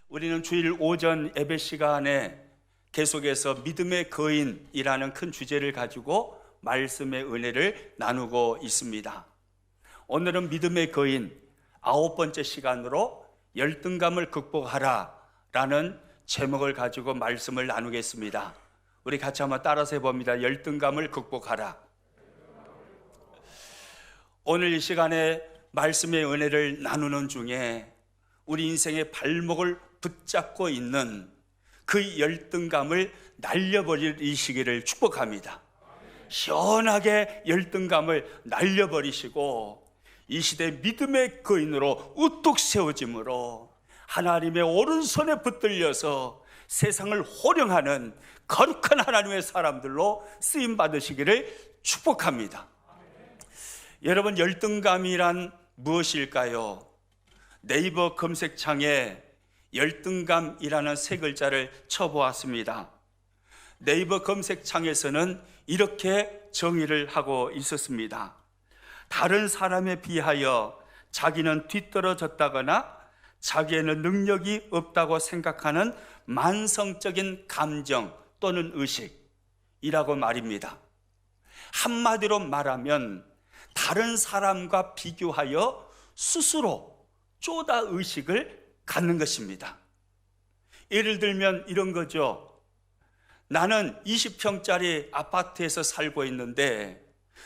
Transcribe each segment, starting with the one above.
우리는 주일 오전 예배 시간에 계속해서 믿음의 거인이라는 큰 주제를 가지고 말씀의 은혜를 나누고 있습니다. 오늘은 믿음의 거인 9번째 시간으로 열등감을 극복하라 라는 제목을 가지고 말씀을 나누겠습니다. 우리 같이 한번 따라서 해봅니다. 열등감을 극복하라. 오늘 이 시간에 말씀의 은혜를 나누는 중에 우리 인생의 발목을 붙잡고 있는 그 열등감을 날려버리시기를 축복합니다. 시원하게 열등감을 날려버리시고 이 시대 믿음의 거인으로 우뚝 세워짐으로 하나님의 오른손에 붙들려서 세상을 호령하는 거룩한 하나님의 사람들로 쓰임 받으시기를 축복합니다. 여러분, 열등감이란 무엇일까요? 네이버 검색창에 열등감이라는 세 글자를 쳐보았습니다. 네이버 검색창에서는 이렇게 정의를 하고 있었습니다. 다른 사람에 비하여 자기는 뒤떨어졌다거나 자기에는 능력이 없다고 생각하는 만성적인 감정 또는 의식이라고 말입니다. 한마디로 말하면 다른 사람과 비교하여 스스로 쪼다 의식을 갖는 것입니다. 예를 들면 이런 거죠. 나는 20평짜리 아파트에서 살고 있는데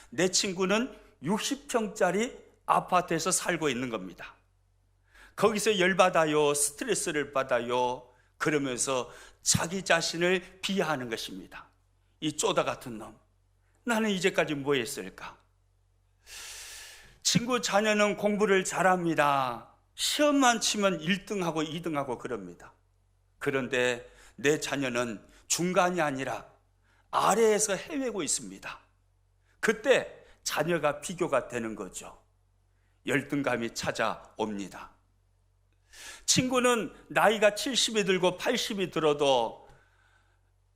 내 친구는 60평짜리 아파트에서 살고 있는 겁니다. 거기서 열받아요, 스트레스를 받아요. 그러면서 자기 자신을 비하하는 것입니다. 이 쪼다 같은 놈, 나는 이제까지 뭐 했을까? 친구 자녀는 공부를 잘합니다. 시험만 치면 1등하고 2등하고 그럽니다. 그런데 내 자녀는 중간이 아니라 아래에서 헤매고 있습니다. 그때 자녀가 비교가 되는 거죠. 열등감이 찾아옵니다. 친구는 나이가 70이 들고 80이 들어도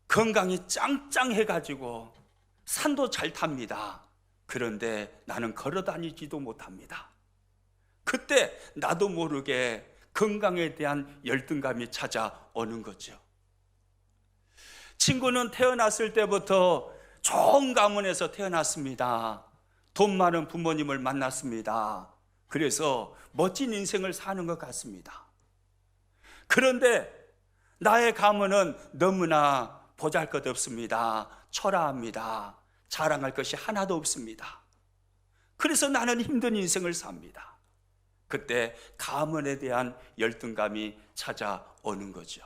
건강이 짱짱해가지고 산도 잘 탑니다. 그런데 나는 걸어 다니지도 못합니다. 그때 나도 모르게 건강에 대한 열등감이 찾아오는 거죠. 친구는 태어났을 때부터 좋은 가문에서 태어났습니다. 돈 많은 부모님을 만났습니다. 그래서 멋진 인생을 사는 것 같습니다. 그런데 나의 가문은 너무나 보잘것없습니다. 초라합니다. 자랑할 것이 하나도 없습니다. 그래서 나는 힘든 인생을 삽니다. 그때 가문에 대한 열등감이 찾아오는 거죠.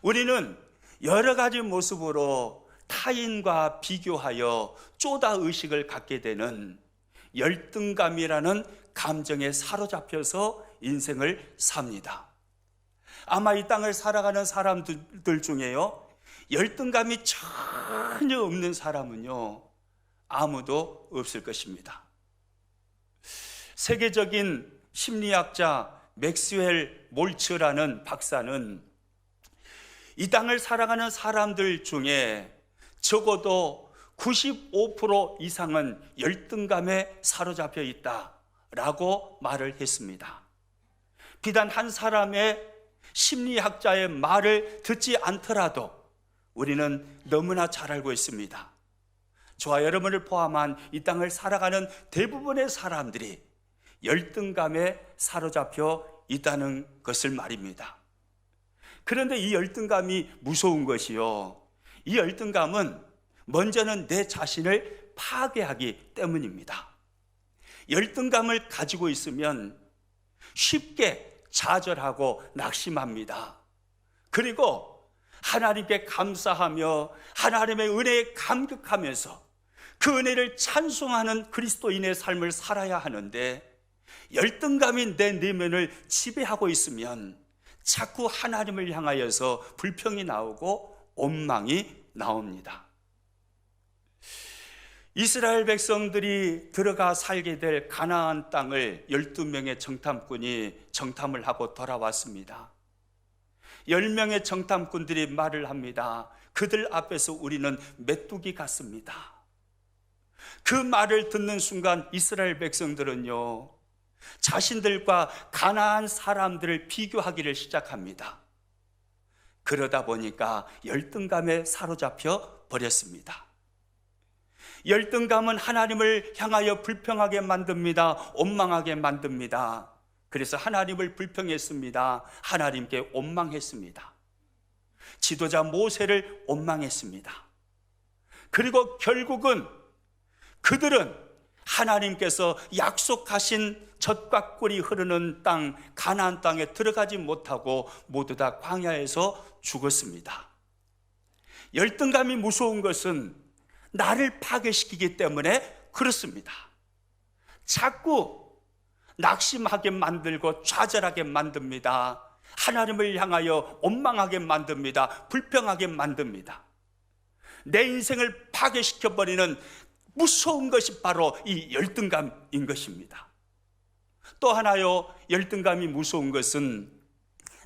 우리는 여러 가지 모습으로 타인과 비교하여 쪼다 의식을 갖게 되는 열등감이라는 감정에 사로잡혀서 인생을 삽니다. 아마 이 땅을 살아가는 사람들 중에요, 열등감이 전혀 없는 사람은요, 아무도 없을 것입니다. 세계적인 심리학자 맥스웰 몰츠라는 박사는 이 땅을 살아가는 사람들 중에 적어도 95% 이상은 열등감에 사로잡혀 있다라고 말을 했습니다. 비단 한 사람의 심리학자의 말을 듣지 않더라도 우리는 너무나 잘 알고 있습니다. 저와 여러분을 포함한 이 땅을 살아가는 대부분의 사람들이 열등감에 사로잡혀 있다는 것을 말입니다. 그런데 이 열등감이 무서운 것이요, 이 열등감은 먼저는 내 자신을 파괴하기 때문입니다. 열등감을 가지고 있으면 쉽게 좌절하고 낙심합니다. 그리고 하나님께 감사하며 하나님의 은혜에 감격하면서 그 은혜를 찬송하는 그리스도인의 삶을 살아야 하는데, 열등감이 내 내면을 지배하고 있으면 자꾸 하나님을 향하여서 불평이 나오고 원망이 나옵니다. 이스라엘 백성들이 들어가 살게 될 가나안 땅을 12명의 정탐꾼이 정탐을 하고 돌아왔습니다. 10명의 정탐꾼들이 말을 합니다. 그들 앞에서 우리는 메뚜기 같습니다. 그 말을 듣는 순간 이스라엘 백성들은요, 자신들과 가나안 사람들을 비교하기를 시작합니다. 그러다 보니까 열등감에 사로잡혀 버렸습니다. 열등감은 하나님을 향하여 불평하게 만듭니다. 원망하게 만듭니다. 그래서 하나님을 불평했습니다. 하나님께 원망했습니다. 지도자 모세를 원망했습니다. 그리고 결국은 그들은 하나님께서 약속하신 젖과 꿀이 흐르는 땅, 가나안 땅에 들어가지 못하고 모두 다 광야에서 죽었습니다. 열등감이 무서운 것은 나를 파괴시키기 때문에 그렇습니다. 자꾸 낙심하게 만들고 좌절하게 만듭니다. 하나님을 향하여 원망하게 만듭니다. 불평하게 만듭니다. 내 인생을 파괴시켜버리는 무서운 것이 바로 이 열등감인 것입니다. 또 하나요, 열등감이 무서운 것은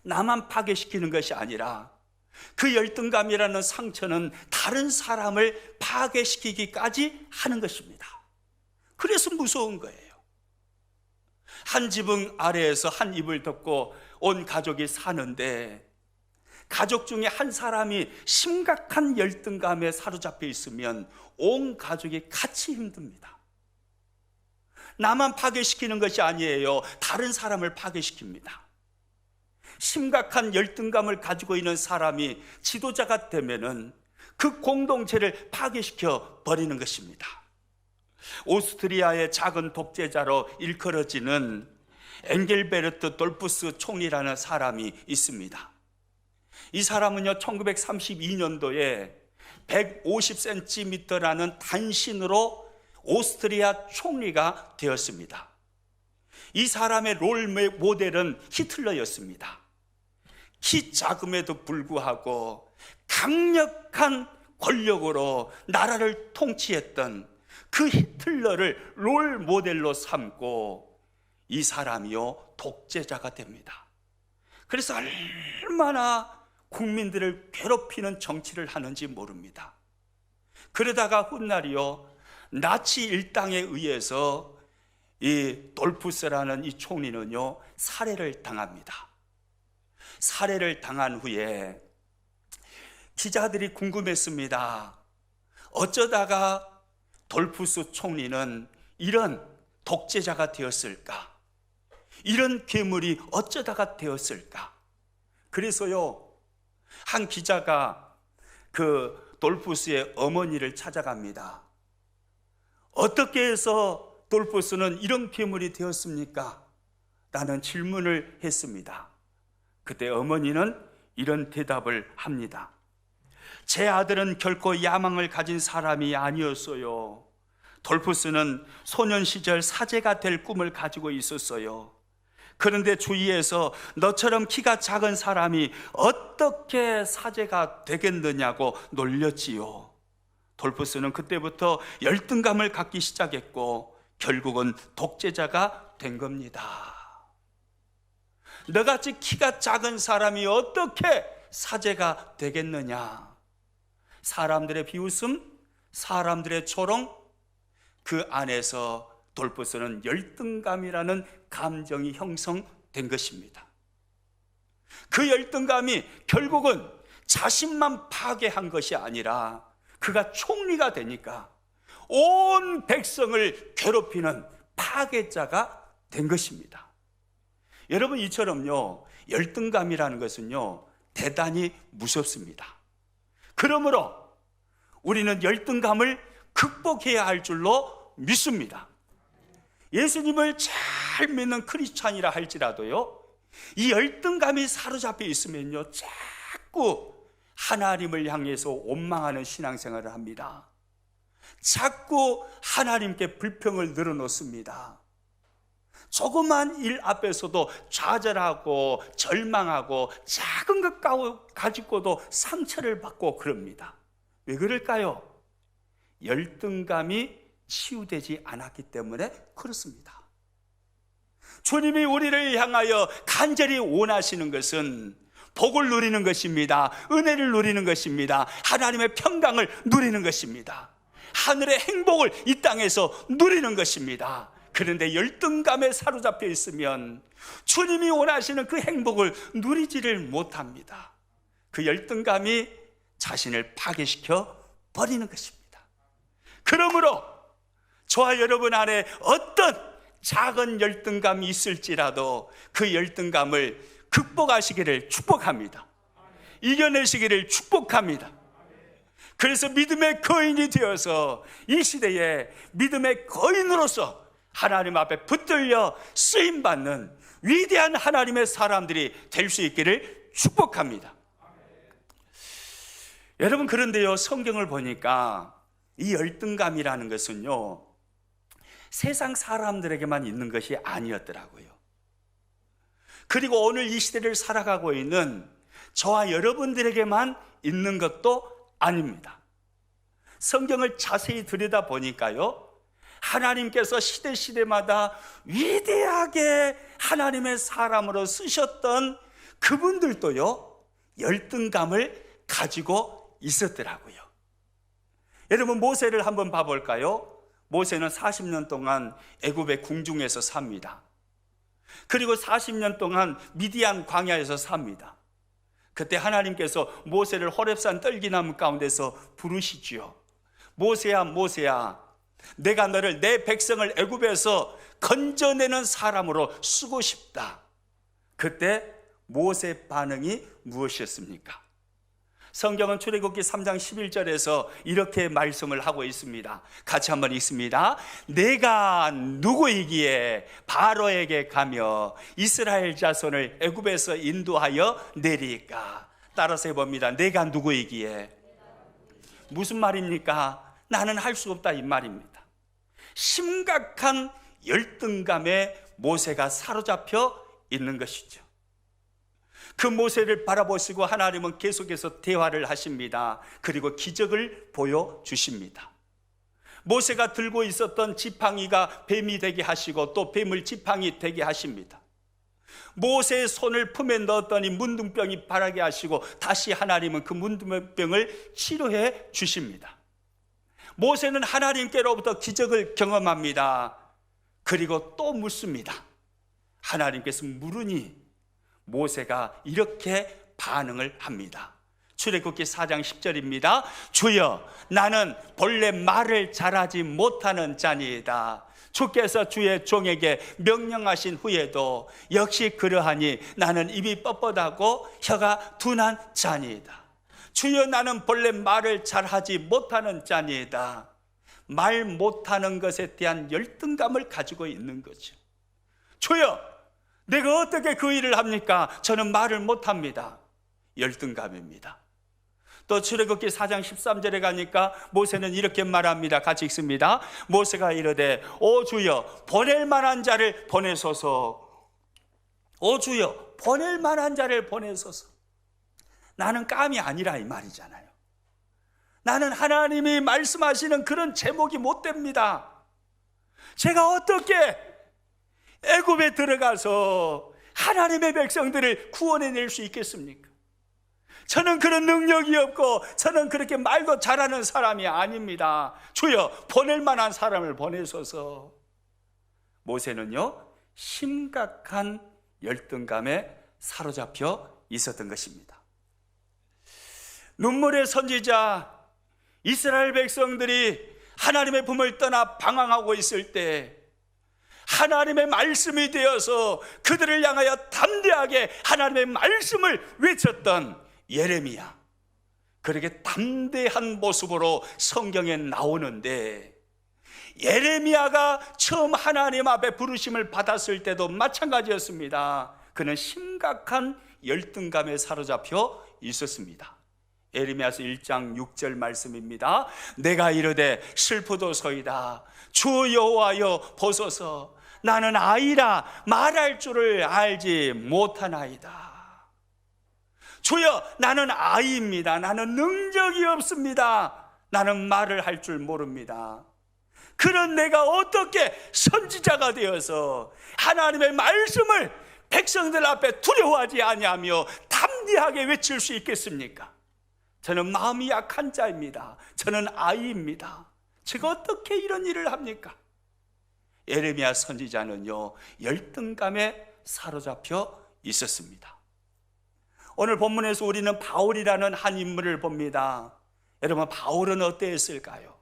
나만 파괴시키는 것이 아니라 그 열등감이라는 상처는 다른 사람을 파괴시키기까지 하는 것입니다. 그래서 무서운 거예요. 한 지붕 아래에서 한 이불 덮고 온 가족이 사는데 가족 중에 한 사람이 심각한 열등감에 사로잡혀 있으면 온 가족이 같이 힘듭니다. 나만 파괴시키는 것이 아니에요. 다른 사람을 파괴시킵니다. 심각한 열등감을 가지고 있는 사람이 지도자가 되면은 그 공동체를 파괴시켜 버리는 것입니다. 오스트리아의 작은 독재자로 일컬어지는 엥겔베르트 돌푸스 총리라는 사람이 있습니다. 이 사람은요, 1932년도에 150cm라는 단신으로 오스트리아 총리가 되었습니다. 이 사람의 롤 모델은 히틀러였습니다. 키 작음에도 불구하고 강력한 권력으로 나라를 통치했던 그 히틀러를 롤 모델로 삼고 이 사람이요, 독재자가 됩니다. 그래서 얼마나 국민들을 괴롭히는 정치를 하는지 모릅니다. 그러다가 훗날이요, 나치 일당에 의해서 이 돌푸스라는 이 총리는요, 살해를 당합니다. 살해를 당한 후에 기자들이 궁금했습니다. 어쩌다가 돌푸스 총리는 이런 독재자가 되었을까? 이런 괴물이 어쩌다가 되었을까? 그래서요, 한 기자가 그 돌푸스의 어머니를 찾아갑니다. 어떻게 해서 돌푸스는 이런 괴물이 되었습니까? 라는 질문을 했습니다. 그때 어머니는 이런 대답을 합니다. 제 아들은 결코 야망을 가진 사람이 아니었어요. 돌푸스는 소년 시절 사제가 될 꿈을 가지고 있었어요. 그런데 주위에서 너처럼 키가 작은 사람이 어떻게 사제가 되겠느냐고 놀렸지요. 돌푸스는 그때부터 열등감을 갖기 시작했고 결국은 독재자가 된 겁니다. 너같이 키가 작은 사람이 어떻게 사제가 되겠느냐? 사람들의 비웃음, 사람들의 조롱, 그 안에서 돌푸스는 열등감이라는 감정이 형성된 것입니다. 그 열등감이 결국은 자신만 파괴한 것이 아니라 그가 총리가 되니까 온 백성을 괴롭히는 파괴자가 된 것입니다. 여러분, 이처럼요, 열등감이라는 것은요, 대단히 무섭습니다. 그러므로 우리는 열등감을 극복해야 할 줄로 믿습니다. 예수님을 잘 믿는 크리스찬이라 할지라도요, 이 열등감이 사로잡혀 있으면요, 자꾸 하나님을 향해서 원망하는 신앙생활을 합니다. 자꾸 하나님께 불평을 늘어놓습니다. 조그만 일 앞에서도 좌절하고 절망하고 작은 것 가지고도 상처를 받고 그럽니다. 왜 그럴까요? 열등감이 치유되지 않았기 때문에 그렇습니다. 주님이 우리를 향하여 간절히 원하시는 것은 복을 누리는 것입니다. 은혜를 누리는 것입니다. 하나님의 평강을 누리는 것입니다. 하늘의 행복을 이 땅에서 누리는 것입니다. 그런데 열등감에 사로잡혀 있으면 주님이 원하시는 그 행복을 누리지를 못합니다. 그 열등감이 자신을 파괴시켜 버리는 것입니다. 그러므로 저와 여러분 안에 어떤 작은 열등감이 있을지라도 그 열등감을 극복하시기를 축복합니다. 이겨내시기를 축복합니다. 그래서 믿음의 거인이 되어서 이 시대에 믿음의 거인으로서 하나님 앞에 붙들려 쓰임받는 위대한 하나님의 사람들이 될 수 있기를 축복합니다. 여러분, 그런데요, 성경을 보니까 이 열등감이라는 것은요, 세상 사람들에게만 있는 것이 아니었더라고요. 그리고 오늘 이 시대를 살아가고 있는 저와 여러분들에게만 있는 것도 아닙니다. 성경을 자세히 들여다보니까요, 하나님께서 시대마다 위대하게 하나님의 사람으로 쓰셨던 그분들도요, 열등감을 가지고 있었더라고요. 여러분, 모세를 한번 봐볼까요? 모세는 40년 동안 애굽의 궁중에서 삽니다. 그리고 40년 동안 미디안 광야에서 삽니다. 그때 하나님께서 모세를 호렙산 떨기나무 가운데서 부르시지요. 모세야, 모세야, 내가 너를, 내 백성을 애굽에서 건져내는 사람으로 쓰고 싶다. 그때 모세 반응이 무엇이었습니까? 성경은 출애굽기 3장 11절에서 이렇게 말씀을 하고 있습니다. 같이 한번 읽습니다. 내가 누구이기에 바로에게 가며 이스라엘 자손을 애굽에서 인도하여 내리까? 따라서 해봅니다. 내가 누구이기에. 무슨 말입니까? 나는 할 수 없다, 이 말입니다. 심각한 열등감에 모세가 사로잡혀 있는 것이죠. 그 모세를 바라보시고 하나님은 계속해서 대화를 하십니다. 그리고 기적을 보여주십니다. 모세가 들고 있었던 지팡이가 뱀이 되게 하시고 또 뱀을 지팡이 되게 하십니다. 모세의 손을 품에 넣었더니 문둥병이 바라게 하시고 다시 하나님은 그 문둥병을 치료해 주십니다. 모세는 하나님께로부터 기적을 경험합니다. 그리고 또 묻습니다. 하나님께서 물으니 모세가 이렇게 반응을 합니다. 출애굽기 4장 10절입니다. 주여, 나는 본래 말을 잘하지 못하는 자니이다. 주께서 주의 종에게 명령하신 후에도 역시 그러하니 나는 입이 뻣뻣하고 혀가 둔한 자니이다. 주여, 나는 본래 말을 잘하지 못하는 자니이다. 말 못하는 것에 대한 열등감을 가지고 있는 거죠. 주여, 내가 어떻게 그 일을 합니까? 저는 말을 못합니다. 열등감입니다. 또 출애굽기 4장 13절에 가니까 모세는 이렇게 말합니다. 같이 읽습니다. 모세가 이르되 오 주여, 보낼 만한 자를 보내소서. 오 주여, 보낼 만한 자를 보내소서. 나는 깜이 아니라 이 말이잖아요. 나는 하나님이 말씀하시는 그런 제목이 못 됩니다. 제가 어떻게 애굽에 들어가서 하나님의 백성들을 구원해낼 수 있겠습니까? 저는 그런 능력이 없고 저는 그렇게 말도 잘하는 사람이 아닙니다. 주여, 보낼 만한 사람을 보내소서. 모세는요, 심각한 열등감에 사로잡혀 있었던 것입니다. 눈물의 선지자 이스라엘 백성들이 하나님의 품을 떠나 방황하고 있을 때 하나님의 말씀이 되어서 그들을 향하여 담대하게 하나님의 말씀을 외쳤던 예레미야, 그렇게 담대한 모습으로 성경에 나오는데, 예레미야가 처음 하나님 앞에 부르심을 받았을 때도 마찬가지였습니다. 그는 심각한 열등감에 사로잡혀 있었습니다. 예레미야서 1장 6절 말씀입니다. 내가 이르되 슬프도소이다. 주 여호와여 보소서. 나는 아이라 말할 줄을 알지 못하나이다. 주여, 나는 아이입니다. 나는 능력이 없습니다. 나는 말을 할 줄 모릅니다. 그런 내가 어떻게 선지자가 되어서 하나님의 말씀을 백성들 앞에 두려워하지 아니하며 담대하게 외칠 수 있겠습니까? 저는 마음이 약한 자입니다. 저는 아이입니다. 제가 어떻게 이런 일을 합니까? 예레미야 선지자는요, 열등감에 사로잡혀 있었습니다. 오늘 본문에서 우리는 바울이라는 한 인물을 봅니다. 여러분, 바울은 어땠을까요?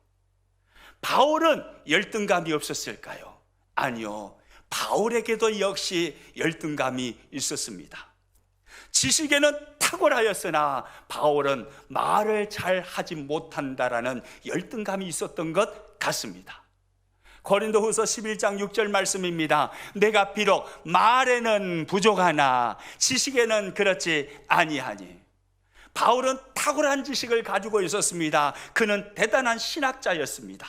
바울은 열등감이 없었을까요? 아니요. 바울에게도 역시 열등감이 있었습니다. 지식에는 탁월하였으나 바울은 말을 잘 하지 못한다라는 열등감이 있었던 것 같습니다. 고린도후서 11장 6절 말씀입니다. 내가 비록 말에는 부족하나 지식에는 그렇지 아니하니. 바울은 탁월한 지식을 가지고 있었습니다. 그는 대단한 신학자였습니다.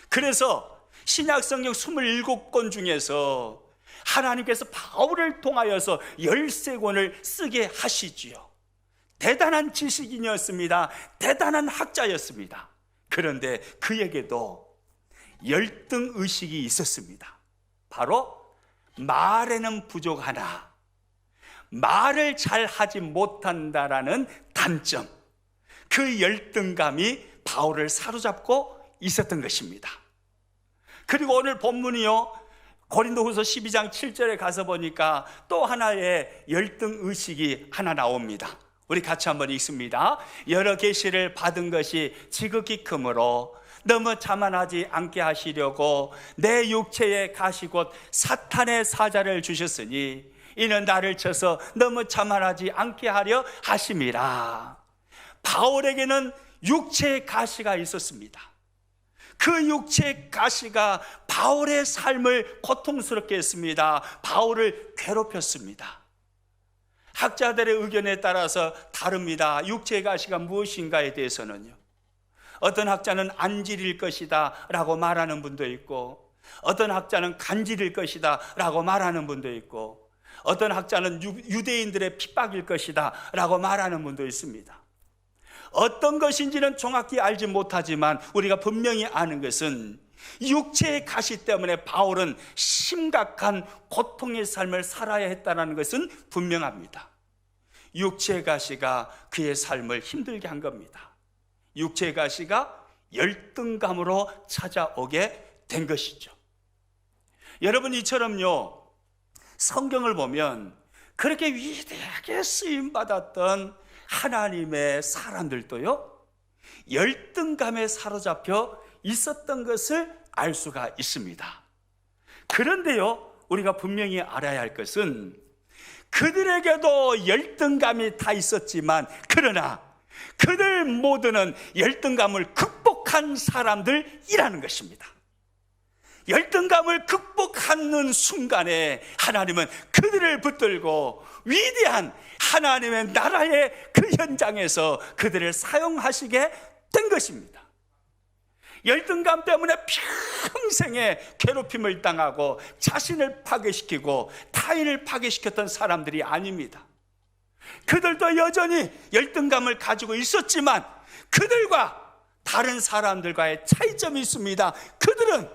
그래서 신약성경 27권 중에서 하나님께서 바울을 통하여서 13권을 쓰게 하시지요. 대단한 지식인이었습니다. 대단한 학자였습니다. 그런데 그에게도 열등의식이 있었습니다. 바로 말에는 부족하나 말을 잘 하지 못한다라는 단점, 그 열등감이 바울을 사로잡고 있었던 것입니다. 그리고 오늘 본문이요, 고린도후서 12장 7절에 가서 보니까 또 하나의 열등의식이 하나 나옵니다. 우리 같이 한번 읽습니다. 여러 계시를 받은 것이 지극히 크므로 너무 자만하지 않게 하시려고 내 육체에 가시 곧 사탄의 사자를 주셨으니 이는 나를 쳐서 너무 자만하지 않게 하려 하심이라. 바울에게는 육체의 가시가 있었습니다. 그 육체의 가시가 바울의 삶을 고통스럽게 했습니다. 바울을 괴롭혔습니다. 학자들의 의견에 따라서 다릅니다. 육체의 가시가 무엇인가에 대해서는요, 어떤 학자는 안질일 것이다 라고 말하는 분도 있고, 어떤 학자는 간질일 것이다 라고 말하는 분도 있고, 어떤 학자는 유대인들의 핍박일 것이다 라고 말하는 분도 있습니다. 어떤 것인지는 정확히 알지 못하지만 우리가 분명히 아는 것은 육체의 가시 때문에 바울은 심각한 고통의 삶을 살아야 했다는 것은 분명합니다. 육체의 가시가 그의 삶을 힘들게 한 겁니다. 육체의 가시가 열등감으로 찾아오게 된 것이죠. 여러분, 이처럼요, 성경을 보면 그렇게 위대하게 쓰임받았던 하나님의 사람들도요, 열등감에 사로잡혀 있었던 것을 알 수가 있습니다. 그런데요, 우리가 분명히 알아야 할 것은 그들에게도 열등감이 다 있었지만, 그러나 그들 모두는 열등감을 극복한 사람들이라는 것입니다. 열등감을 극복하는 순간에 하나님은 그들을 붙들고 위대한 하나님의 나라의 그 현장에서 그들을 사용하시게 된 것입니다. 열등감 때문에 평생의 괴롭힘을 당하고 자신을 파괴시키고 타인을 파괴시켰던 사람들이 아닙니다. 그들도 여전히 열등감을 가지고 있었지만 그들과 다른 사람들과의 차이점이 있습니다. 그들은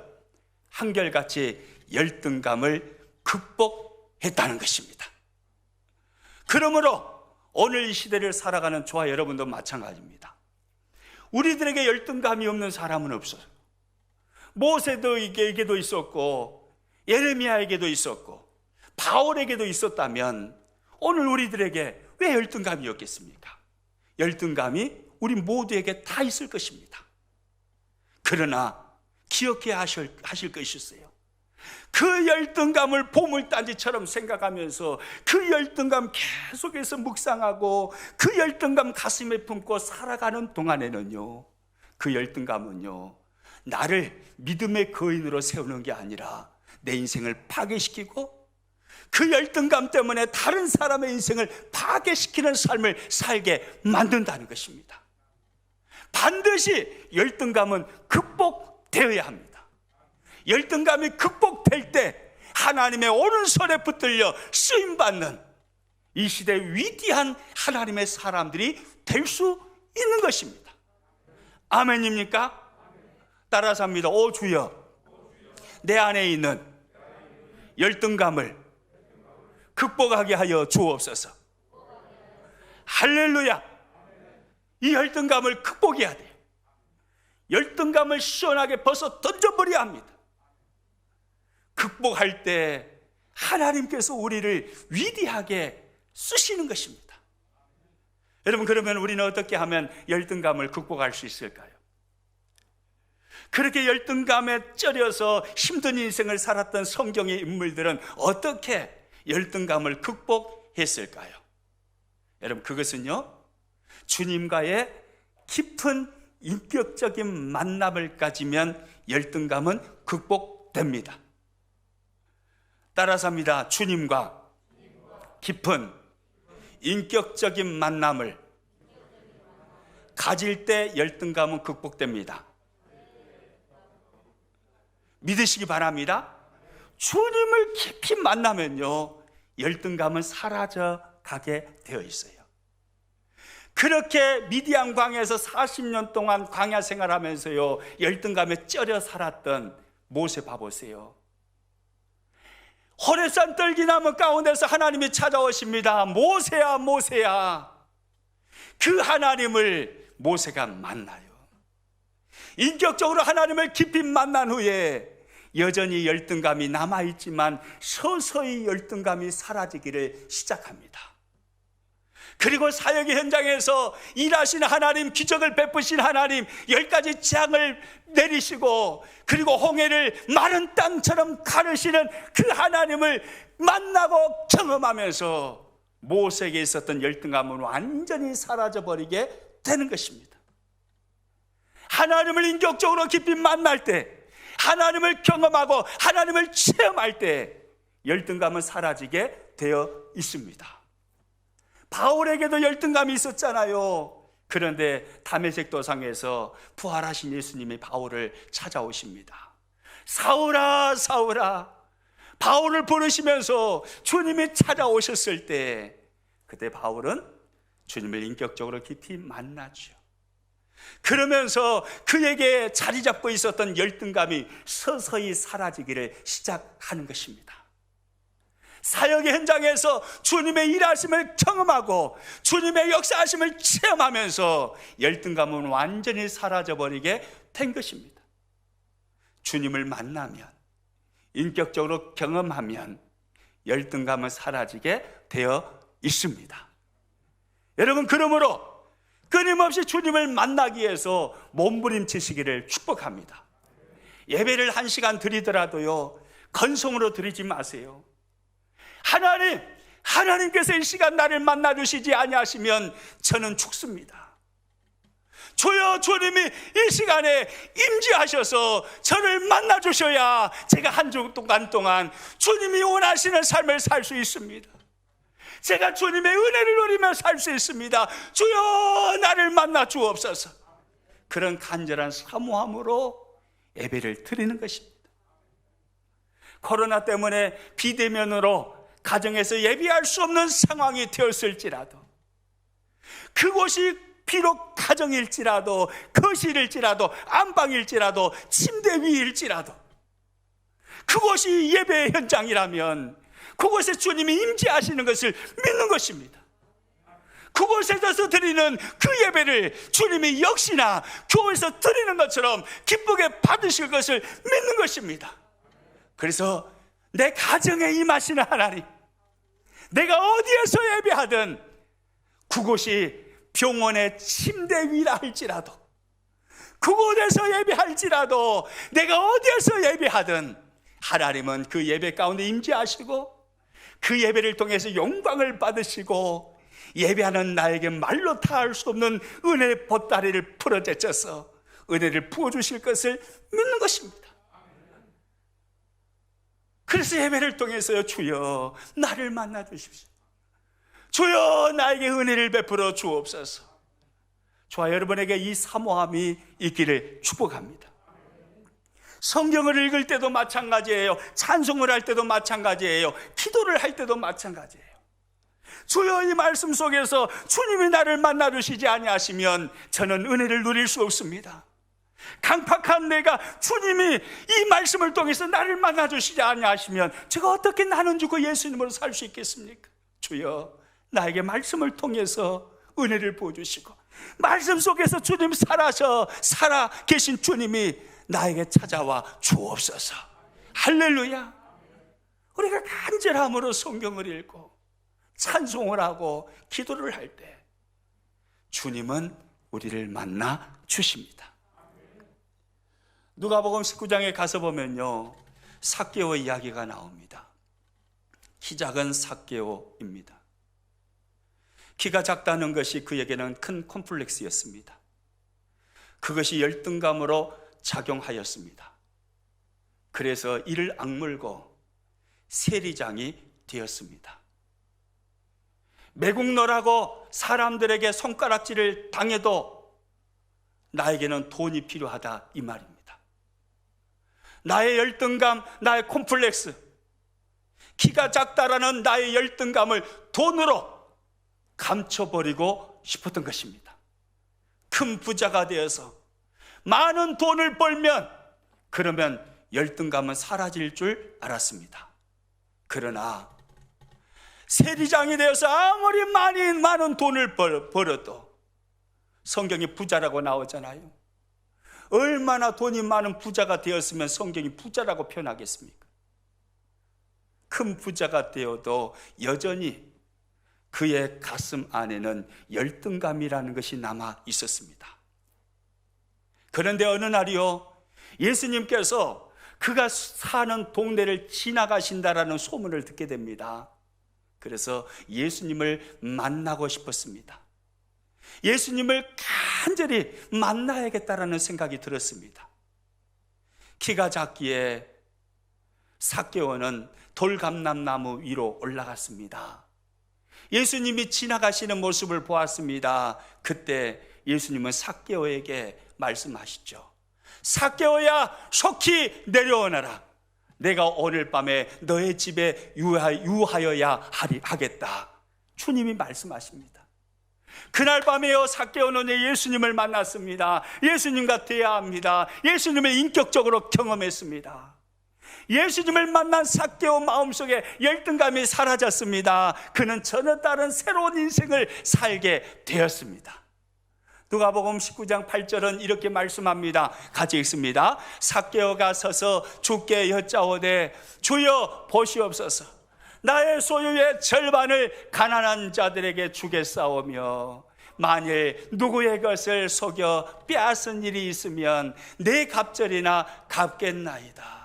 한결같이 열등감을 극복했다는 것입니다. 그러므로 오늘 이 시대를 살아가는 저와 여러분도 마찬가지입니다. 우리들에게 열등감이 없는 사람은 없어요. 모세에게도 있었고 예레미야에게도 있었고 바울에게도 있었다면 오늘 우리들에게 왜 열등감이 없겠습니까? 열등감이 우리 모두에게 다 있을 것입니다. 그러나 기억해야 하실 것이 있어요. 그 열등감을 보물단지처럼 생각하면서 그 열등감 계속해서 묵상하고 그 열등감 가슴에 품고 살아가는 동안에는요, 그 열등감은요, 나를 믿음의 거인으로 세우는 게 아니라 내 인생을 파괴시키고 그 열등감 때문에 다른 사람의 인생을 파괴시키는 삶을 살게 만든다는 것입니다. 반드시 열등감은 극복되어야 합니다. 열등감이 극복될 때 하나님의 오른손에 붙들려 쓰임받는 이 시대의 위대한 하나님의 사람들이 될 수 있는 것입니다. 아멘입니까? 따라서 합니다. 오 주여, 내 안에 있는 열등감을 극복하게 하여 주옵소서. 할렐루야. 이 열등감을 극복해야 돼요. 열등감을 시원하게 벗어 던져버려야 합니다. 극복할 때 하나님께서 우리를 위대하게 쓰시는 것입니다. 여러분, 그러면 우리는 어떻게 하면 열등감을 극복할 수 있을까요? 그렇게 열등감에 쩔여서 힘든 인생을 살았던 성경의 인물들은 어떻게 열등감을 극복했을까요? 여러분, 그것은요, 주님과의 깊은 인격적인 만남을 가지면 열등감은 극복됩니다. 따라서 합니다. 주님과 깊은 인격적인 만남을 가질 때 열등감은 극복됩니다. 믿으시기 바랍니다. 주님을 깊이 만나면요, 열등감은 사라져 가게 되어 있어요. 그렇게 미디안 광야에서 40년 동안 광야 생활하면서요, 열등감에 쩔여 살았던 모세 봐보세요. 호렙산 떨기나무 가운데서 하나님이 찾아오십니다. 모세야, 모세야. 그 하나님을 모세가 만나요. 인격적으로 하나님을 깊이 만난 후에 여전히 열등감이 남아있지만 서서히 열등감이 사라지기를 시작합니다. 그리고 사역의 현장에서 일하시는 하나님, 기적을 베푸신 하나님, 10가지 재앙을 내리시고, 그리고 홍해를 마른 땅처럼 가르시는 그 하나님을 만나고 경험하면서 모세에게 있었던 열등감은 완전히 사라져버리게 되는 것입니다. 하나님을 인격적으로 깊이 만날 때, 하나님을 경험하고 하나님을 체험할 때 열등감은 사라지게 되어 있습니다. 바울에게도 열등감이 있었잖아요. 그런데 다메섹 도상에서 부활하신 예수님이 바울을 찾아오십니다. 사울아, 사울아. 바울을 부르시면서 주님이 찾아오셨을 때, 그때 바울은 주님을 인격적으로 깊이 만나죠. 그러면서 그에게 자리 잡고 있었던 열등감이 서서히 사라지기를 시작하는 것입니다. 사역의 현장에서 주님의 일하심을 경험하고 주님의 역사하심을 체험하면서 열등감은 완전히 사라져버리게 된 것입니다. 주님을 만나면, 인격적으로 경험하면 열등감은 사라지게 되어 있습니다. 여러분, 그러므로 끊임없이 주님을 만나기 위해서 몸부림치시기를 축복합니다. 예배를 1시간 드리더라도요, 건성으로 드리지 마세요. 하나님께서 이 시간 나를 만나주시지 아니하시면 저는 죽습니다. 주여, 주님이 이 시간에 임재하셔서 저를 만나주셔야 제가 한 주간 동안 주님이 원하시는 삶을 살 수 있습니다. 제가 주님의 은혜를 누리며 살 수 있습니다. 주여, 나를 만나 주옵소서. 그런 간절한 사모함으로 예배를 드리는 것입니다. 코로나 때문에 비대면으로 가정에서 예배할 수 없는 상황이 되었을지라도, 그곳이 비록 가정일지라도, 거실일지라도, 안방일지라도, 침대 위일지라도, 그곳이 예배의 현장이라면 그곳에 주님이 임재하시는 것을 믿는 것입니다. 그곳에서 드리는 그 예배를 주님이 역시나 교회에서 드리는 것처럼 기쁘게 받으실 것을 믿는 것입니다. 그래서 내 가정에 임하시는 하나님, 내가 어디에서 예배하든 그곳이 병원의 침대 위라 할지라도, 그곳에서 예배할지라도, 내가 어디에서 예배하든 하나님은 그 예배 가운데 임재하시고 그 예배를 통해서 영광을 받으시고 예배하는 나에게 말로 다할 수 없는 은혜의 보따리를 풀어제쳐서 은혜를 부어주실 것을 믿는 것입니다. 그래서 예배를 통해서요, 주여 나를 만나 주십시오. 주여 나에게 은혜를 베풀어 주옵소서. 저와 여러분에게 이 사모함이 있기를 축복합니다. 성경을 읽을 때도 마찬가지예요. 찬송을 할 때도 마찬가지예요. 기도를 할 때도 마찬가지예요. 주여, 이 말씀 속에서 주님이 나를 만나 주시지 아니하시면 저는 은혜를 누릴 수 없습니다. 강팍한 내가 주님이 이 말씀을 통해서 나를 만나 주시지 아니하시면 제가 어떻게 나는 주고 예수님으로 살 수 있겠습니까? 주여, 나에게 말씀을 통해서 은혜를 부어주시고 말씀 속에서 주님 살아 계신 주님이 나에게 찾아와 주옵소서. 할렐루야. 우리가 간절함으로 성경을 읽고 찬송을 하고 기도를 할 때 주님은 우리를 만나 주십니다. 누가복음 19장에 가서 보면요, 삭개오 이야기가 나옵니다. 키 작은 삭개오입니다. 키가 작다는 것이 그에게는 큰 콤플렉스였습니다. 그것이 열등감으로 작용하였습니다. 그래서 이를 악물고 세리장이 되었습니다. 매국노라고 사람들에게 손가락질을 당해도 나에게는 돈이 필요하다, 이 말입니다. 나의 열등감, 나의 콤플렉스, 키가 작다라는 나의 열등감을 돈으로 감춰버리고 싶었던 것입니다. 큰 부자가 되어서 많은 돈을 벌면 그러면 열등감은 사라질 줄 알았습니다. 그러나 세리장이 되어서 아무리 많은 돈을 벌어도, 성경이 부자라고 나오잖아요. 얼마나 돈이 많은 부자가 되었으면 성경이 부자라고 표현하겠습니까? 큰 부자가 되어도 여전히 그의 가슴 안에는 열등감이라는 것이 남아 있었습니다. 그런데 어느 날이요, 예수님께서 그가 사는 동네를 지나가신다라는 소문을 듣게 됩니다. 그래서 예수님을 만나고 싶었습니다. 예수님을 간절히 만나야겠다라는 생각이 들었습니다. 키가 작기에 삭개오는 돌감람나무 위로 올라갔습니다. 예수님이 지나가시는 모습을 보았습니다. 그때 예수님은 삭개오에게 말씀하시죠. 삭개오야, 속히 내려오너라. 내가 오늘 밤에 너의 집에 유하여야 하겠다. 주님이 말씀하십니다. 그날 밤에요, 삭개오는 예수님을 만났습니다. 예수님과 대화합니다. 예수님을 인격적으로 경험했습니다. 예수님을 만난 삭개오 마음속에 열등감이 사라졌습니다. 그는 전혀 다른 새로운 인생을 살게 되었습니다. 누가복음 19장 8절은 이렇게 말씀합니다. 같이 읽습니다. 삭개오가 서서 주께 여짜오되 주여 보시옵소서, 나의 소유의 절반을 가난한 자들에게 주겠사오며 만일 누구의 것을 속여 빼앗은 일이 있으면 내 갑절이나 갚겠나이다.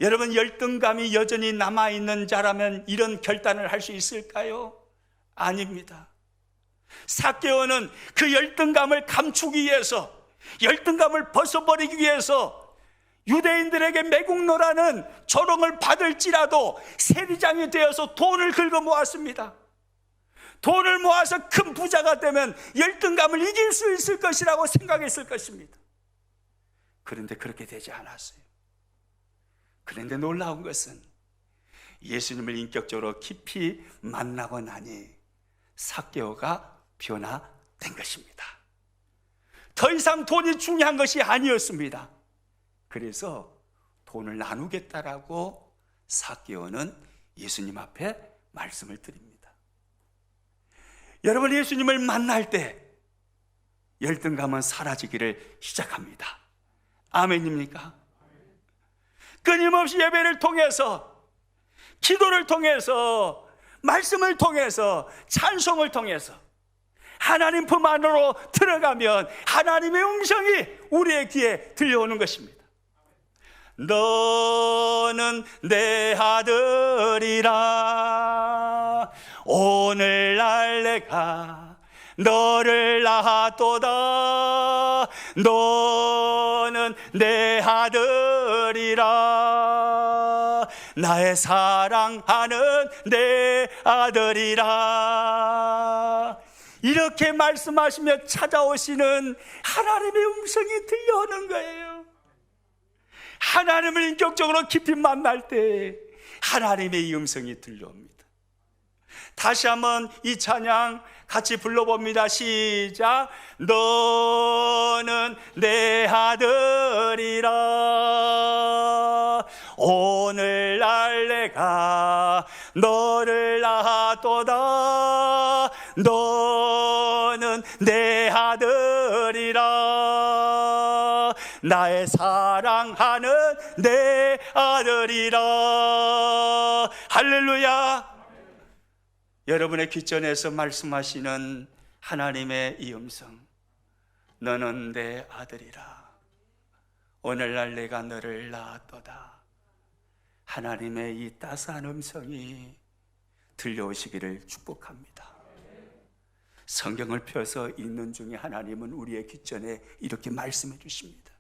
여러분, 열등감이 여전히 남아있는 자라면 이런 결단을 할 수 있을까요? 아닙니다. 삭개오는 그 열등감을 감추기 위해서, 열등감을 벗어버리기 위해서 유대인들에게 매국노라는 조롱을 받을지라도 세리장이 되어서 돈을 긁어 모았습니다. 돈을 모아서 큰 부자가 되면 열등감을 이길 수 있을 것이라고 생각했을 것입니다. 그런데 그렇게 되지 않았어요. 그런데 놀라운 것은 예수님을 인격적으로 깊이 만나고 나니 삭개오가 변화된 것입니다. 더 이상 돈이 중요한 것이 아니었습니다. 그래서 돈을 나누겠다라고 삭개오는 예수님 앞에 말씀을 드립니다. 여러분, 예수님을 만날 때 열등감은 사라지기를 시작합니다. 아멘입니까? 끊임없이 예배를 통해서, 기도를 통해서, 말씀을 통해서, 찬송을 통해서 하나님 품 안으로 들어가면 하나님의 음성이 우리의 귀에 들려오는 것입니다. 너는 내 아들이라 오늘날 내가 너를 낳았도다. 너는 내 아들이라 나의 사랑하는 내 아들이라. 이렇게 말씀하시며 찾아오시는 하나님의 음성이 들려오는 거예요. 하나님을 인격적으로 깊이 만날 때 하나님의 이 음성이 들려옵니다. 다시 한번 이 찬양 같이 불러봅니다. 시작. 너는 내 아들이라 오늘날 내가 너를 낳았도다. 너는 내 아들이라 나의 사랑하는 내 아들이라. 할렐루야. 여러분의 귓전에서 말씀하시는 하나님의 이 음성, 너는 내 아들이라. 오늘날 내가 너를 낳았도다. 하나님의 이 따스한 음성이 들려오시기를 축복합니다. 성경을 펴서 읽는 중에 하나님은 우리의 귓전에 이렇게 말씀해 주십니다.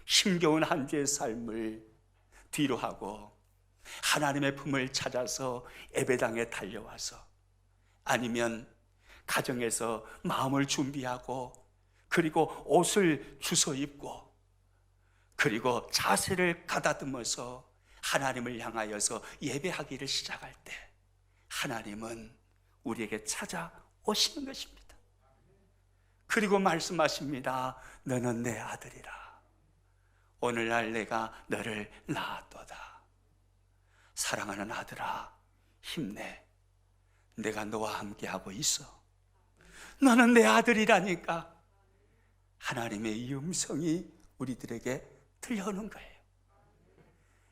힘겨운 한 주의 삶을 뒤로 하고 하나님의 품을 찾아서 예배당에 달려와서, 아니면 가정에서 마음을 준비하고, 그리고 옷을 주워 입고, 그리고 자세를 가다듬어서 하나님을 향하여서 예배하기를 시작할 때 하나님은 우리에게 찾아오시는 것입니다. 그리고 말씀하십니다. 너는 내 아들이라. 오늘날 내가 너를 낳았도다. 사랑하는 아들아, 힘내. 내가 너와 함께하고 있어. 너는 내 아들이라니까. 하나님의 이 음성이 우리들에게 들려오는 거예요.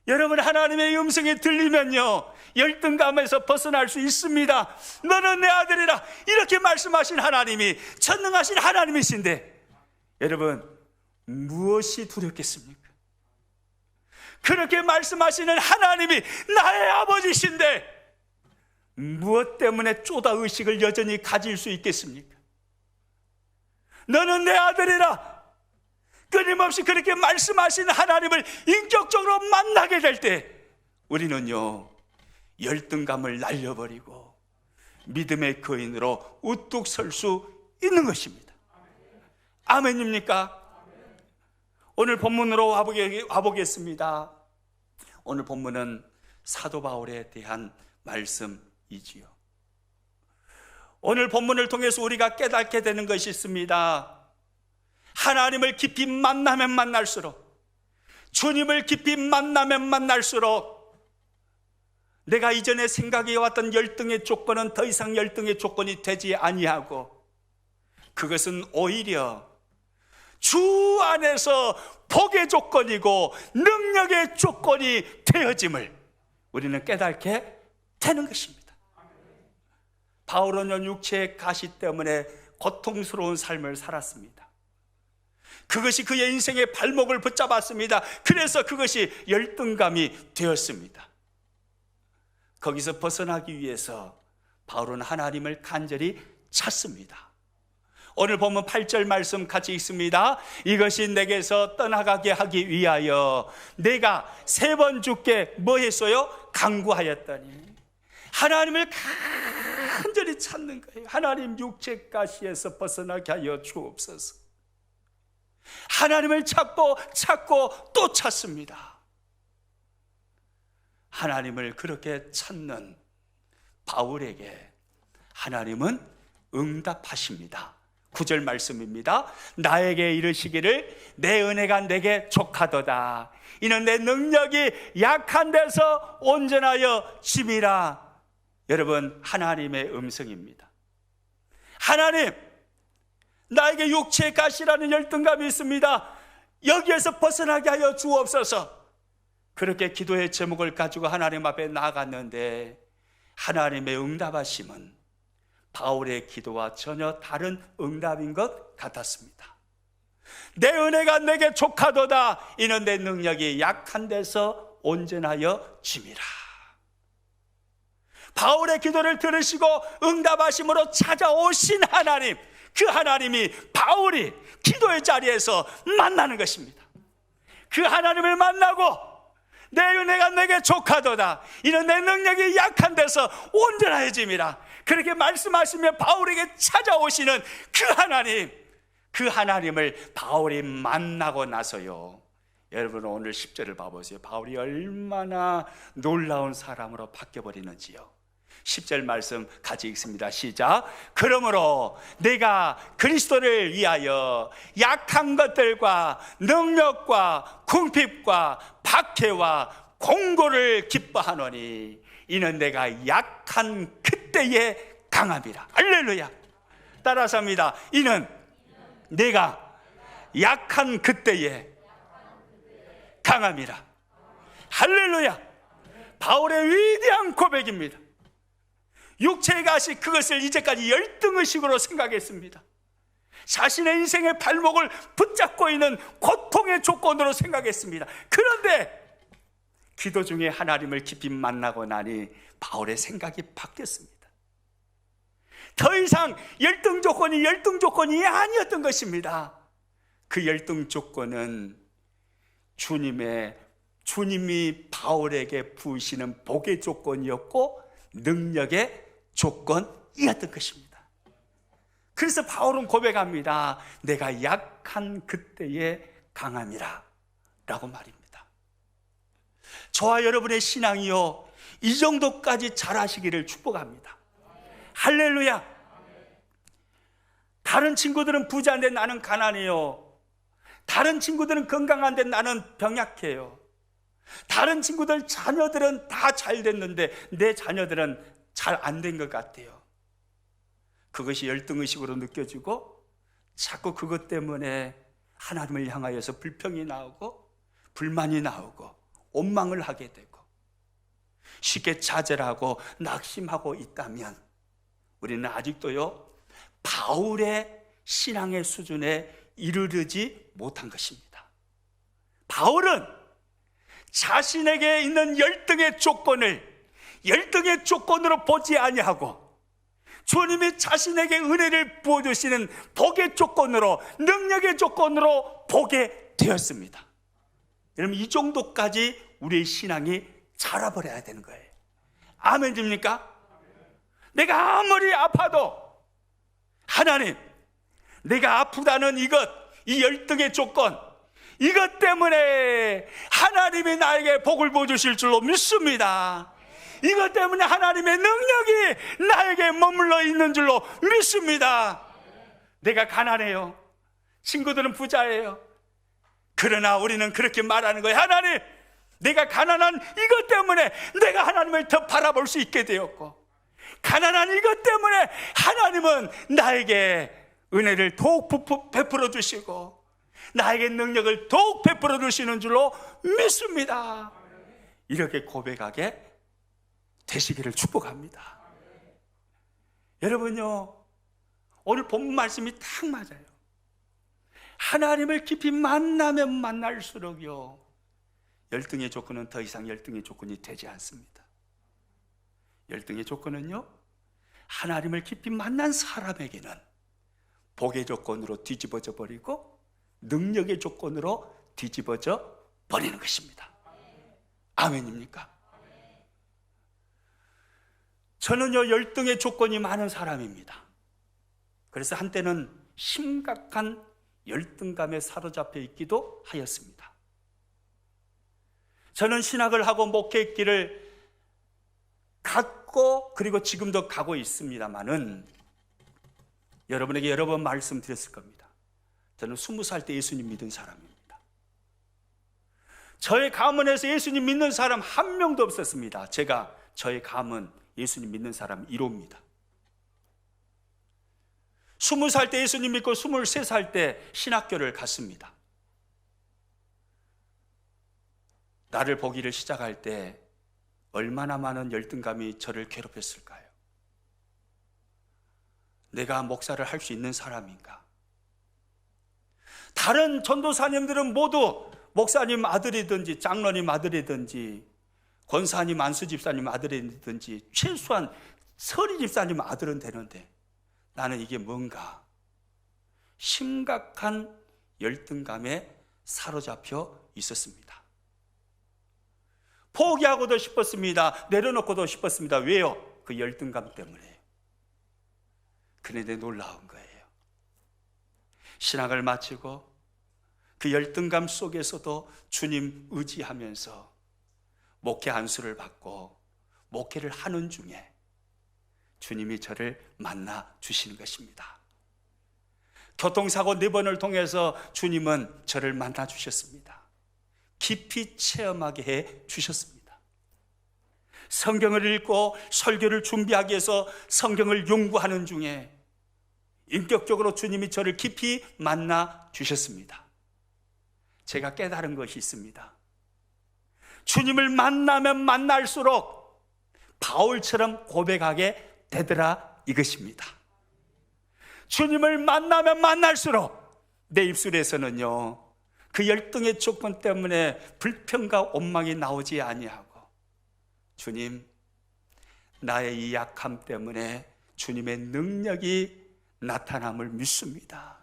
여러분, 하나님의 이 음성이 들리면요, 열등감에서 벗어날 수 있습니다. 너는 내 아들이라 이렇게 말씀하신 하나님이 전능하신 하나님이신데, 여러분, 무엇이 두렵겠습니까? 그렇게 말씀하시는 하나님이 나의 아버지신데 무엇 때문에 쪼다의식을 여전히 가질 수 있겠습니까? 너는 내 아들이라 끊임없이 그렇게 말씀하시는 하나님을 인격적으로 만나게 될 때 우리는요, 열등감을 날려버리고 믿음의 거인으로 우뚝 설 수 있는 것입니다. 아멘입니까? 오늘 본문으로 와보겠습니다. 오늘 본문은 사도 바울에 대한 말씀이지요. 오늘 본문을 통해서 우리가 깨닫게 되는 것이 있습니다. 하나님을 깊이 만나면 만날수록, 주님을 깊이 만나면 만날수록 내가 이전에 생각해왔던 열등의 조건은 더 이상 열등의 조건이 되지 아니하고, 그것은 오히려 주 안에서 복의 조건이고 능력의 조건이 되어짐을 우리는 깨닫게 되는 것입니다. 바울은 육체의 가시 때문에 고통스러운 삶을 살았습니다. 그것이 그의 인생의 발목을 붙잡았습니다. 그래서 그것이 열등감이 되었습니다. 거기서 벗어나기 위해서 바울은 하나님을 간절히 찾습니다. 오늘 보면 8절 말씀 같이 읽습니다. 이것이 내게서 떠나가게 하기 위하여 내가 3번 주께 뭐 했어요? 간구하였더니. 하나님을 간절히 찾는 거예요. 하나님, 육체 가시에서 벗어나게 하여 주옵소서. 하나님을 찾고 또 찾습니다. 하나님을 그렇게 찾는 바울에게 하나님은 응답하십니다. 9절 말씀입니다. 나에게 이르시기를 내 은혜가 내게 족하도다. 이는 내 능력이 약한 데서 온전하여 짐이라. 여러분, 하나님의 음성입니다. 하나님, 나에게 육체의 가시라는 열등감이 있습니다. 여기에서 벗어나게 하여 주옵소서. 그렇게 기도의 제목을 가지고 하나님 앞에 나아갔는데 하나님의 응답하심은 바울의 기도와 전혀 다른 응답인 것 같았습니다. 내 은혜가 내게 족하도다. 이는 내 능력이 약한 데서 온전하여 짐이라. 바울의 기도를 들으시고 응답하심으로 찾아오신 하나님, 그 하나님이 바울이 기도의 자리에서 만나는 것입니다. 그 하나님을 만나고 내 은혜가 내게 족하도다. 이는 내 능력이 약한 데서 온전해짐이라. 그렇게 말씀하시며 바울에게 찾아오시는 그 하나님, 그 하나님을 바울이 만나고 나서요, 여러분 오늘 10절을 봐보세요. 바울이 얼마나 놀라운 사람으로 바뀌어버리는지요. 10절 말씀 같이 읽습니다. 시작. 그러므로 내가 그리스도를 위하여 약한 것들과 능력과 궁핍과 박해와 공고를 기뻐하노니 이는 내가 약한 그때의 강함이라. 할렐루야. 따라서 합니다. 이는 내가 약한 그때에 강함이라. 할렐루야. 바울의 위대한 고백입니다. 육체의 가시 그것을 이제까지 열등의식으로 생각했습니다. 자신의 인생의 발목을 붙잡고 있는 고통의 조건으로 생각했습니다. 그런데 기도 중에 하나님을 깊이 만나고 나니 바울의 생각이 바뀌었습니다. 더 이상 열등 조건이 아니었던 것입니다. 그 열등 조건은 주님이 바울에게 부으시는 복의 조건이었고 능력의 조건이었던 것입니다. 그래서 바울은 고백합니다. 내가 약한 그때의 강함이라 라고 말입니다. 저와 여러분의 신앙이요, 이 정도까지 잘하시기를 축복합니다. 할렐루야. 다른 친구들은 부자인데 나는 가난해요. 다른 친구들은 건강한데 나는 병약해요. 다른 친구들 자녀들은 다 잘 됐는데 내 자녀들은 잘 안 된 것 같아요. 그것이 열등의식으로 느껴지고 자꾸 그것 때문에 하나님을 향하여서 불평이 나오고 불만이 나오고 원망을 하게 되고 쉽게 좌절하고 낙심하고 있다면 우리는 아직도요, 바울의 신앙의 수준에 이르르지 못한 것입니다. 바울은 자신에게 있는 열등의 조건을 열등의 조건으로 보지 아니하고 주님이 자신에게 은혜를 부어주시는 복의 조건으로, 능력의 조건으로 보게 되었습니다. 여러분, 이 정도까지 우리의 신앙이 자라버려야 되는 거예요. 아멘입니까? 내가 아무리 아파도 하나님, 내가 아프다는 이 열등의 조건, 이것 때문에 하나님이 나에게 복을 부어주실 줄로 믿습니다. 이것 때문에 하나님의 능력이 나에게 머물러 있는 줄로 믿습니다. 내가 가난해요. 친구들은 부자예요. 그러나 우리는 그렇게 말하는 거예요. 하나님, 내가 가난한 이것 때문에 내가 하나님을 더 바라볼 수 있게 되었고, 가난한 이것 때문에 하나님은 나에게 은혜를 더욱 베풀어 주시고 나에게 능력을 더욱 베풀어 주시는 줄로 믿습니다. 이렇게 고백하게 되시기를 축복합니다. 여러분요, 오늘 본 말씀이 딱 맞아요. 하나님을 깊이 만나면 만날수록요, 열등의 조건은 더 이상 열등의 조건이 되지 않습니다. 열등의 조건은요, 하나님을 깊이 만난 사람에게는 복의 조건으로 뒤집어져 버리고 능력의 조건으로 뒤집어져 버리는 것입니다. 아멘입니까? 저는요, 열등의 조건이 많은 사람입니다. 그래서 한때는 심각한 열등감에 사로잡혀 있기도 하였습니다. 저는 신학을 하고 목회길을 갔고 그리고 지금도 가고 있습니다만은 여러분에게 여러 번 말씀드렸을 겁니다. 저는 20살 때 예수님 믿은 사람입니다. 저의 가문에서 예수님 믿는 사람 한 명도 없었습니다. 저의 가문 예수님 믿는 사람 1호입니다. 20살 때 예수님 믿고 23살 때 신학교를 갔습니다. 나를 보기를 시작할 때 얼마나 많은 열등감이 저를 괴롭혔을까요? 내가 목사를 할 수 있는 사람인가? 다른 전도사님들은 모두 목사님 아들이든지 장로님 아들이든지 권사님 안수집사님 아들이든지 최소한 서리 집사님 아들은 되는데 나는 이게 뭔가 심각한 열등감에 사로잡혀 있었습니다. 포기하고도 싶었습니다. 내려놓고도 싶었습니다. 왜요? 그 열등감 때문에. 그런데 놀라운 거예요. 신학을 마치고 그 열등감 속에서도 주님 의지하면서 목회 안수를 받고 목회를 하는 중에 주님이 저를 만나 주시는 것입니다. 교통사고 4번을 통해서 주님은 저를 만나 주셨습니다. 깊이 체험하게 해 주셨습니다. 성경을 읽고 설교를 준비하기 위해서 성경을 연구하는 중에 인격적으로 주님이 저를 깊이 만나 주셨습니다. 제가 깨달은 것이 있습니다. 주님을 만나면 만날수록 바울처럼 고백하게 되더라, 이것입니다. 주님을 만나면 만날수록 내 입술에서는요, 그 열등의 조건 때문에 불평과 원망이 나오지 아니하고, 주님, 나의 이 약함 때문에 주님의 능력이 나타남을 믿습니다.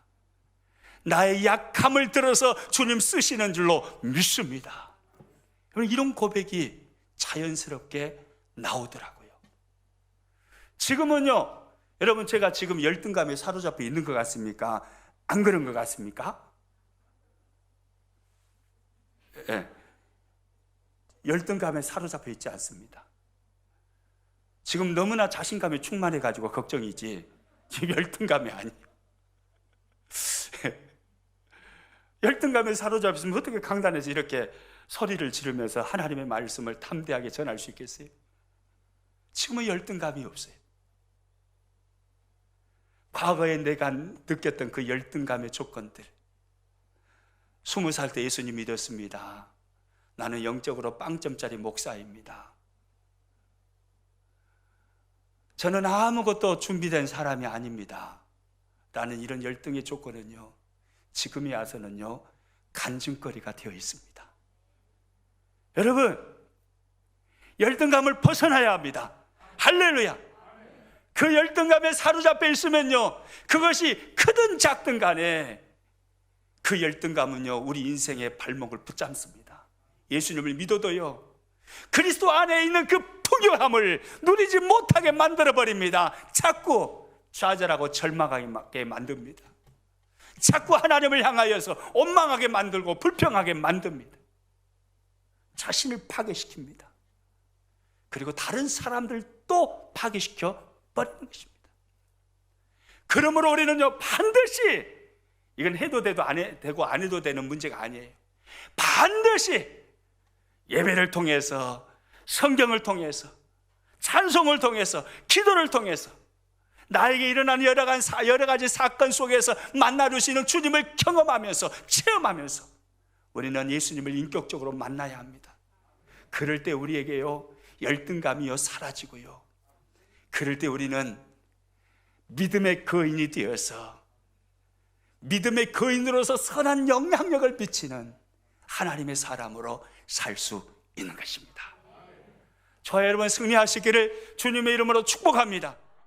나의 약함을 들어서 주님 쓰시는 줄로 믿습니다. 이런 고백이 자연스럽게 나오더라고요. 지금은요, 여러분, 제가 지금 열등감에 사로잡혀 있는 것 같습니까? 안 그런 것 같습니까? 예. 열등감에 사로잡혀 있지 않습니다. 지금 너무나 자신감에 충만해가지고 걱정이지, 지금 열등감이 아니에요. 열등감에 사로잡혔으면 어떻게 강단에서 이렇게 소리를 지르면서 하나님의 말씀을 담대하게 전할 수 있겠어요? 지금은 열등감이 없어요. 과거에 내가 느꼈던 그 열등감의 조건들, 20살 때 예수님 믿었습니다. 나는 영적으로 빵점짜리 목사입니다. 저는 아무것도 준비된 사람이 아닙니다. 라는 이런 열등의 조건은요, 지금에 와서는요, 간증거리가 되어 있습니다. 여러분, 열등감을 벗어나야 합니다. 할렐루야. 그 열등감에 사로잡혀 있으면요, 그것이 크든 작든 간에 그 열등감은요, 우리 인생의 발목을 붙잡습니다. 예수님을 믿어도요, 그리스도 안에 있는 그 풍요함을 누리지 못하게 만들어버립니다. 자꾸 좌절하고 절망하게 만듭니다. 자꾸 하나님을 향하여서 원망하게 만들고 불평하게 만듭니다. 자신을 파괴시킵니다. 그리고 다른 사람들도 파괴시켜 버리는 것입니다. 그러므로 우리는요, 반드시, 이건 해도 되고 안 해도 되는 문제가 아니에요. 반드시 예배를 통해서, 성경을 통해서, 찬송을 통해서, 기도를 통해서 나에게 일어나는 여러 가지 사건 속에서 만나주시는 주님을 경험하면서, 체험하면서 우리는 예수님을 인격적으로 만나야 합니다. 그럴 때 우리에게요, 열등감이요, 사라지고요, 그럴 때 우리는 믿음의 거인이 되어서, 믿음의 거인으로서 선한 영향력을 미치는 하나님의 사람으로 살 수 있는 것입니다. 저와 여러분 승리하시기를 주님의 이름으로 축복합니다.